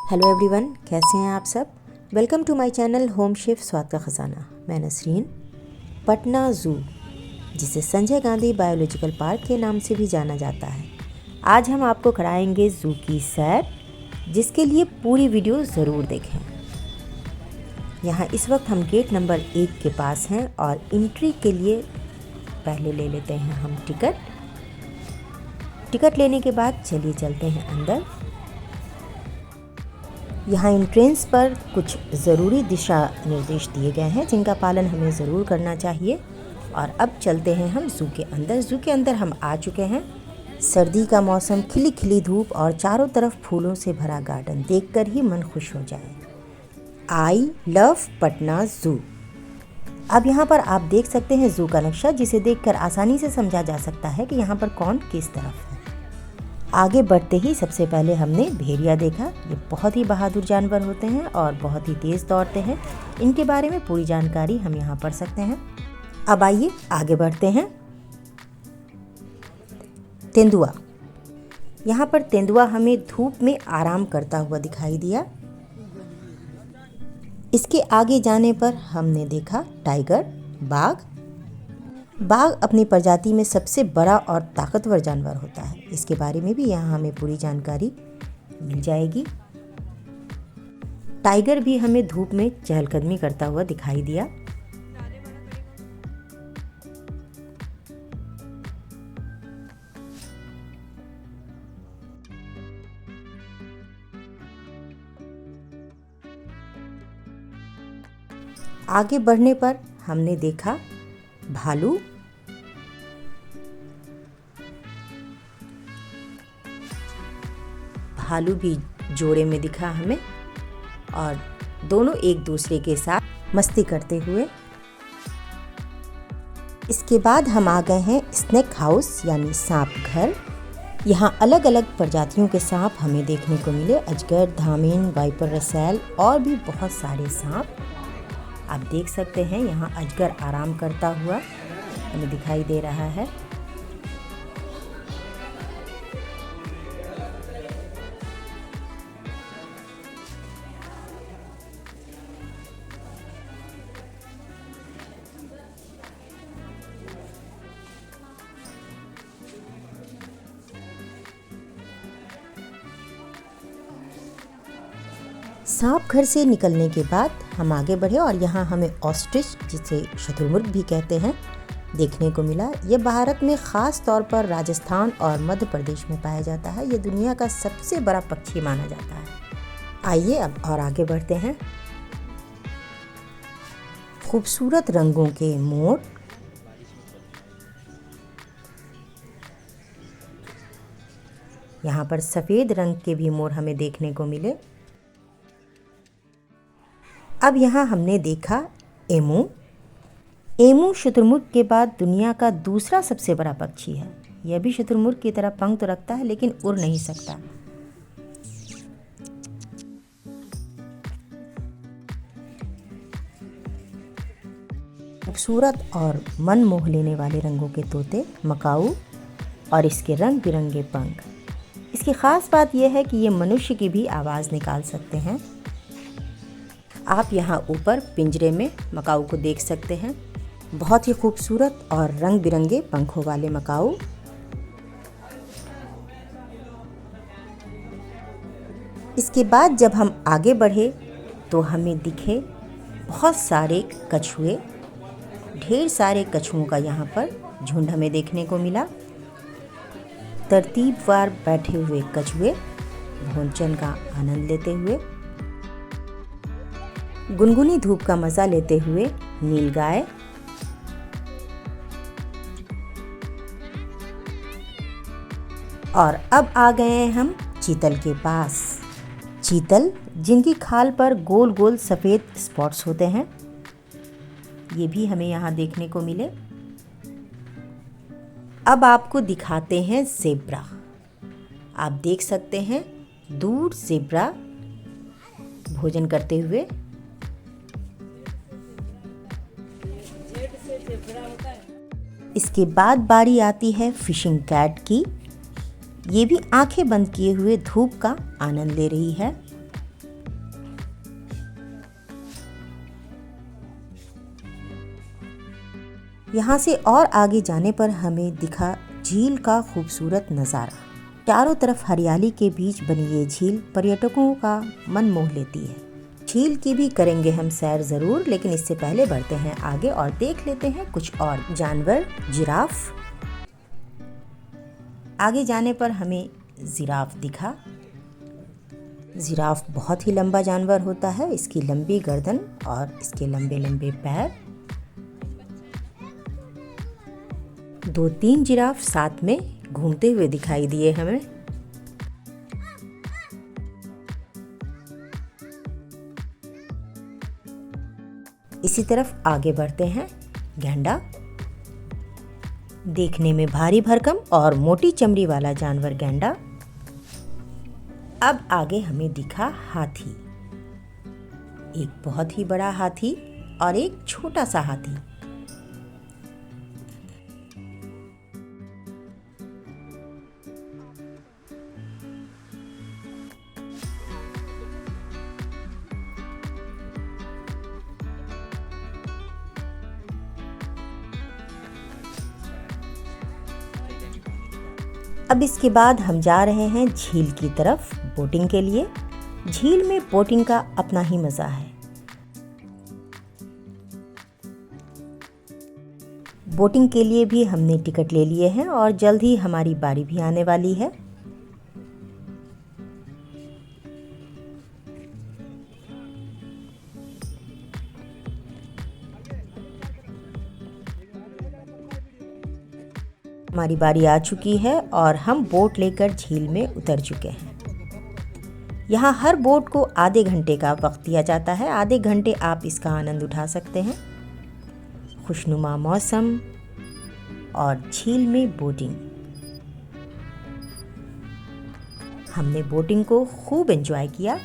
Hello everyone, कैसे हैं आप सब। Welcome to my channel home chef स्वाद का ख़जाना। मैं नसरीन। पटना ज़ू, जिसे संजय गांधी बायोलॉजिकल पार्क के नाम से भी जाना जाता है, आज हम आपको कराएंगे ज़ू की सैर, जिसके लिए पूरी वीडियो ज़रूर देखें। यहाँ इस वक्त हम गेट नंबर 1 के पास हैं और एंट्री के लिए पहले ले लेते हैं हम टिकट लेने के बाद चलिए चलते हैं अंदर। यहाँ एंट्रेंस पर कुछ ज़रूरी दिशा निर्देश दिए गए हैं जिनका पालन हमें ज़रूर करना चाहिए। और अब चलते हैं हम ज़ू के अंदर। ज़ू के अंदर हम आ चुके हैं। सर्दी का मौसम, खिली खिली धूप और चारों तरफ फूलों से भरा गार्डन देखकर ही मन खुश हो जाए। I love Patna zoo. अब यहाँ पर आप देख सकते हैं ज़ू का नक्शा, जिसे देखकर आसानी से समझा जा सकता है कि यहाँ पर कौन किस तरफ है। आगे बढ़ते ही सबसे पहले हमने भेड़िया देखा। ये बहुत ही बहादुर जानवर होते हैं और बहुत ही तेज़ दौड़ते हैं। इनके बारे में पूरी जानकारी हम यहाँ पढ़ सकते हैं। अब आइए आगे बढ़ते हैं। तेंदुआ। यहाँ पर तेंदुआ हमें धूप में आराम करता हुआ दिखाई दिया। इसके आगे जाने पर हमने देखा टाइगर, बाघ। बाघ अपनी प्रजाति में सबसे बड़ा और ताकतवर जानवर होता है। इसके बारे में भी यहाँ हमें पूरी जानकारी मिल जाएगी। टाइगर भी हमें धूप में चहलकदमी करता हुआ दिखाई दिया। आगे बढ़ने पर हमने देखा भालू। भालू भी जोड़े में दिखा हमें और दोनों एक दूसरे के साथ मस्ती करते हुए। इसके बाद हम आ गए हैं स्नेक हाउस यानी सांप घर। यहाँ अलग अलग प्रजातियों के सांप हमें देखने को मिले। अजगर, धामिन, वाइपर रसेल और भी बहुत सारे सांप आप देख सकते हैं। यहाँ अजगर आराम करता हुआ हमें दिखाई दे रहा है। सांप घर से निकलने के बाद हम आगे बढ़े और यहाँ हमें ऑस्ट्रिच, जिसे शुतुरमुर्ग भी कहते हैं, देखने को मिला। ये भारत में ख़ास तौर पर राजस्थान और मध्य प्रदेश में पाया जाता है। ये दुनिया का सबसे बड़ा पक्षी माना जाता है। आइए अब और आगे बढ़ते हैं। खूबसूरत रंगों के मोर। यहाँ पर सफ़ेद रंग के भी मोर हमें देखने को मिले। अब यहाँ हमने देखा एमू। एमू शुतुरमुर्ग के बाद दुनिया का दूसरा सबसे बड़ा पक्षी है। यह भी शुतुरमुर्ग की तरह पंख तो रखता है लेकिन उड़ नहीं सकता। खूबसूरत और मन मोह लेने वाले रंगों के तोते मकाऊ और इसके रंग बिरंगे पंख। इसकी ख़ास बात यह है कि ये मनुष्य की भी आवाज़ निकाल सकते हैं। आप यहाँ ऊपर पिंजरे में मकाऊ को देख सकते हैं। बहुत ही खूबसूरत और रंग बिरंगे पंखों वाले मकाऊ। इसके बाद जब हम आगे बढ़े तो हमें दिखे बहुत सारे कछुए। ढेर सारे कछुओं का यहाँ पर झुंड हमें देखने को मिला। तरतीबवार बैठे हुए कछुए भोजन का आनंद लेते हुए, गुनगुनी धूप का मजा लेते हुए नीलगाय। और अब आ गए हैं हम चीतल के पास। चीतल, जिनकी खाल पर गोल गोल सफ़ेद स्पॉट्स होते हैं, ये भी हमें यहाँ देखने को मिले। अब आपको दिखाते हैं ज़ेब्रा। आप देख सकते हैं दूर ज़ेब्रा भोजन करते हुए। इसके बाद बारी आती है फिशिंग कैट की। ये भी आंखें बंद किए हुए धूप का आनंद ले रही है। यहाँ से और आगे जाने पर हमें दिखा झील का खूबसूरत नज़ारा। चारों तरफ हरियाली के बीच बनी ये झील पर्यटकों का मन मोह लेती है। झील की भी करेंगे हम सैर ज़रूर, लेकिन इससे पहले बढ़ते हैं आगे और देख लेते हैं कुछ और जानवर। जिराफ। आगे जाने पर हमें जिराफ दिखा। जिराफ बहुत ही लंबा जानवर होता है। इसकी लंबी गर्दन और इसके लंबे लंबे पैर। 2-3 जिराफ साथ में घूमते हुए दिखाई दिए हमें। इसी तरफ आगे बढ़ते हैं। गैंडा। देखने में भारी भरकम और मोटी चमड़ी वाला जानवर गैंडा। अब आगे हमें दिखा हाथी। एक बहुत ही बड़ा हाथी और एक छोटा सा हाथी। अब इसके बाद हम जा रहे हैं झील की तरफ बोटिंग के लिए। झील में बोटिंग का अपना ही मज़ा है। बोटिंग के लिए भी हमने टिकट ले लिए हैं और जल्द ही हमारी बारी भी आने वाली है। हमारी बारी आ चुकी है और हम बोट लेकर झील में उतर चुके हैं। यहाँ हर बोट को आधे घंटे का वक्त दिया जाता है। आधे घंटे आप इसका आनंद उठा सकते हैं। खुशनुमा मौसम और झील में बोटिंग। हमने बोटिंग को खूब एंजॉय किया।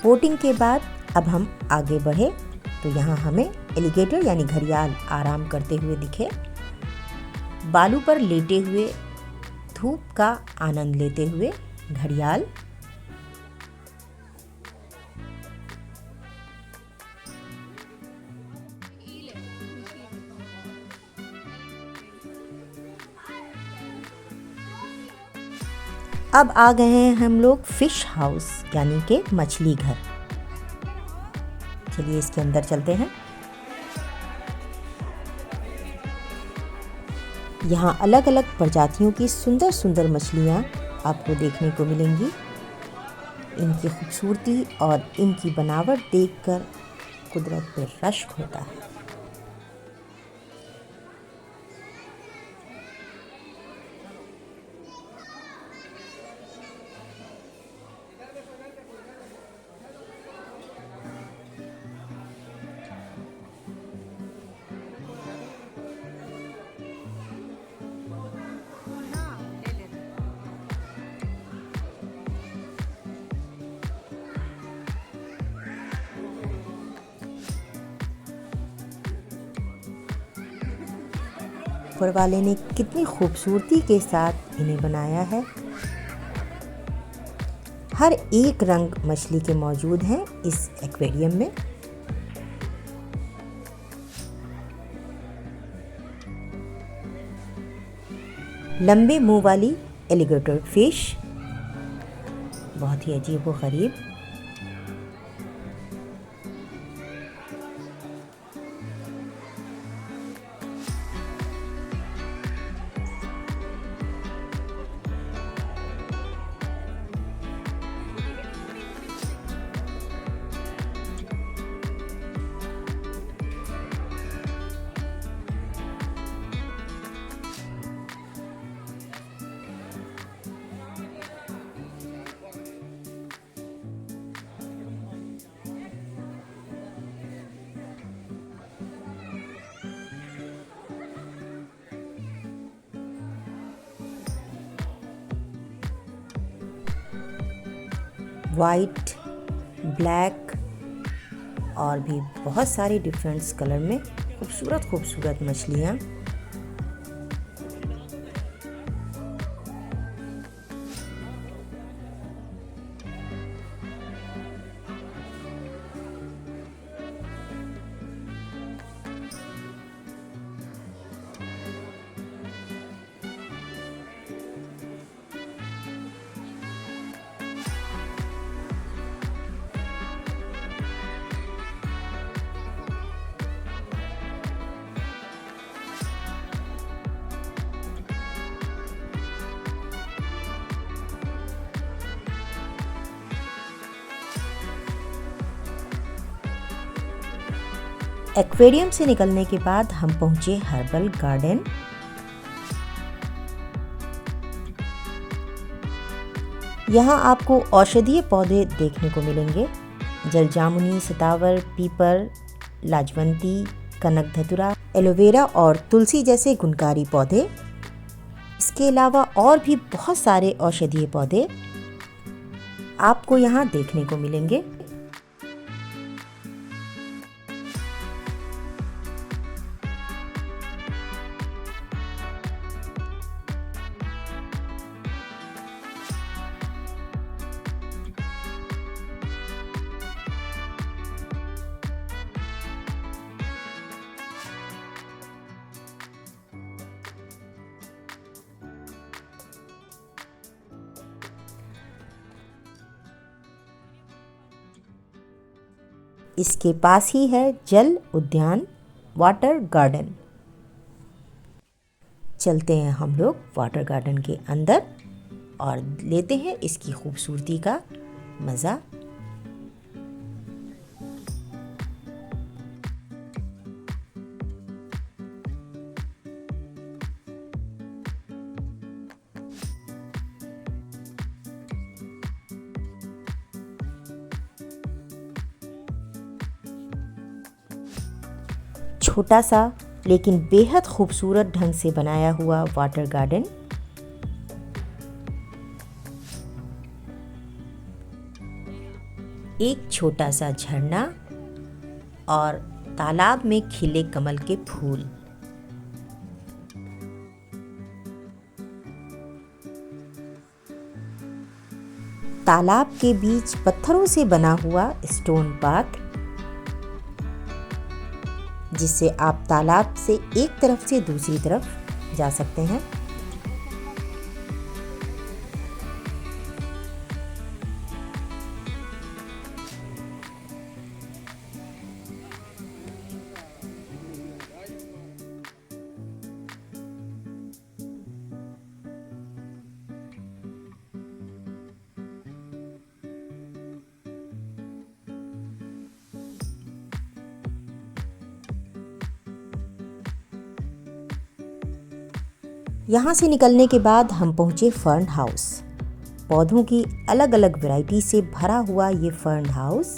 बोटिंग के बाद अब हम आगे बढ़े तो यहाँ हमें एलिगेटर यानी घड़ियाल आराम करते हुए दिखे। बालू पर लेटे हुए धूप का आनंद लेते हुए घड़ियाल। अब आ गए हैं हम लोग फिश हाउस यानी कि मछली घर। चलिए इसके अंदर चलते हैं। यहाँ अलग अलग प्रजातियों की सुंदर सुंदर मछलियाँ आपको देखने को मिलेंगी। इनकी खूबसूरती और इनकी बनावट देखकर कुदरत पे रश्क होता है। ऊपर वाले ने कितनी खूबसूरती के साथ इन्हें बनाया है। हर एक रंग मछली के मौजूद हैं इस एक्वेरियम में। लंबे मुंह वाली एलिगेटर फिश, बहुत ही अजीब व गरीब। वाइट, ब्लैक और भी बहुत सारे डिफरेंट कलर में खूबसूरत खूबसूरत मछलियाँ। एक्वेरियम से निकलने के बाद हम पहुंचे हर्बल गार्डन। यहाँ आपको औषधीय पौधे देखने को मिलेंगे। जलजामुनी, सतावर, पीपर, लाजवंती, कनक धतुरा, एलोवेरा और तुलसी जैसे गुणकारी पौधे। इसके अलावा और भी बहुत सारे औषधीय पौधे आपको यहाँ देखने को मिलेंगे। इसके पास ही है जल उद्यान, वाटर गार्डन। चलते हैं हम लोग वाटर गार्डन के अंदर और लेते हैं इसकी खूबसूरती का मज़ा। छोटा सा लेकिन बेहद खूबसूरत ढंग से बनाया हुआ वाटर गार्डन। एक छोटा सा झरना और तालाब में खिले कमल के फूल। तालाब के बीच पत्थरों से बना हुआ स्टोन पाथ, जिससे आप तालाब से एक तरफ से दूसरी तरफ जा सकते हैं। यहाँ से निकलने के बाद हम पहुँचे फर्न हाउस। पौधों की अलग अलग वैरायटी से भरा हुआ ये फर्न हाउस।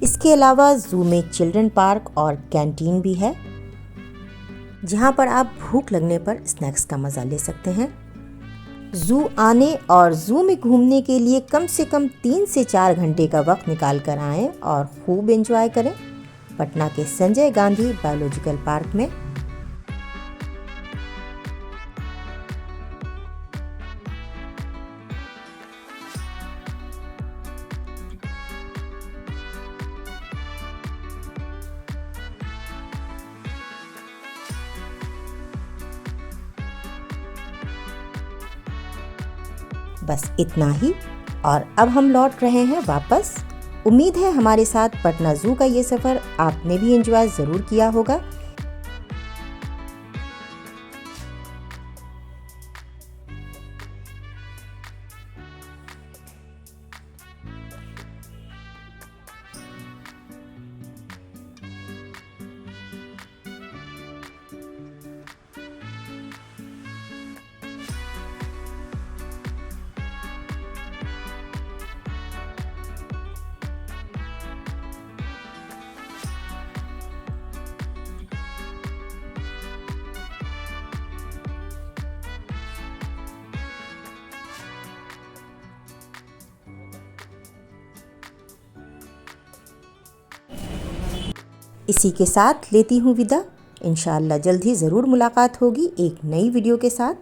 इसके अलावा जू में चिल्ड्रन पार्क और कैंटीन भी है, जहाँ पर आप भूख लगने पर स्नैक्स का मज़ा ले सकते हैं। जू आने और जू में घूमने के लिए कम से कम 3 से 4 घंटे का वक्त निकाल कर आएँ और खूब एंजॉय करें पटना के संजय गांधी बायोलॉजिकल पार्क में। बस इतना ही और अब हम लौट रहे हैं वापस। उम्मीद है हमारे साथ पटना ज़ू का ये सफ़र आपने भी एंजॉय ज़रूर किया होगा। इसी के साथ लेती हूँ विदा। इंशाअल्लाह जल्द ही ज़रूर मुलाकात होगी एक नई वीडियो के साथ।